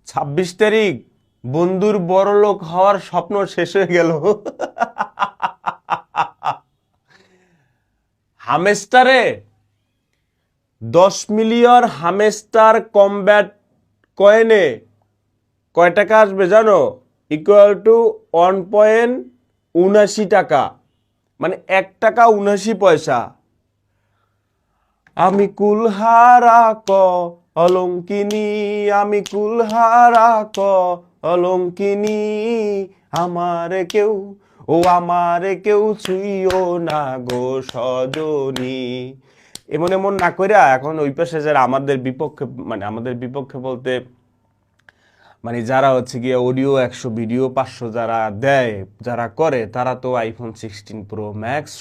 26 তারিখ বন্ধুর বড়লোক হওয়ার স্বপ্ন শেষ হয়ে গেল। হামেস্টারে 10 মিলিয়ন হামেস্টার কমব্যাট কয়েনে কয় টাকা আসবে জানো? ইকুয়াল টু 1.79 টাকা, মানে 1 টাকা 79 পয়সা। আমি কুলহারা ক অলঙ্কিনী, আমি কুলহারা ক অলঙ্কিনী, আমারে কেউ আমারে কেউ ছুঁইও না গো সজনী। এমন এমন না কইরা এখন ওই পাশে যারা আমাদের বিপক্ষে, মানে আমাদের বিপক্ষে বলতে মানে যারা হচ্ছে গিয়ে অডিও 100 ভিডিও 500 যারা দেয়, যারা করে, তারা তো আইফোন 16 প্রো ম্যাক্স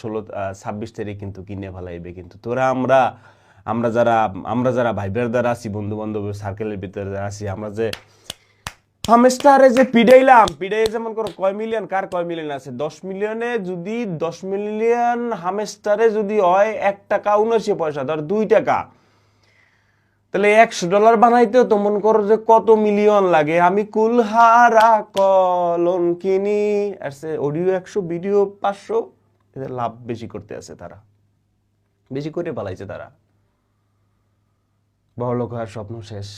26 তারিখ কিন্তু কিনে ফেলাইবে। কিন্তু তোরা আমরা যারা ভাই ব্রাদার আছি, বন্ধু বান্ধব সার্কেলের ভিতরে যারা আছি, আমরা যে হামেস্টারে যে পিডাই যেমন করো কয় মিলিয়ন, কার কয় মিলিয়ন আছে? 10 মিলিয়নে যদি 10 মিলিয়ন হামেস্টারে যদি হয় 1 টাকা 79 পয়সা, ধর 2 টাকা, তাহলে $100 বানাইতেও তো মন করো যে কত মিলিয়ন লাগে। আমি কুলহারা কলঙ্কিনী, অডিও 100 ভিডিও 500, এদের লাভ বেশি করতে আছে, তারা বেশি করে পালাইছে, তারা বড়লোক হওয়ার স্বপ্ন শেষ।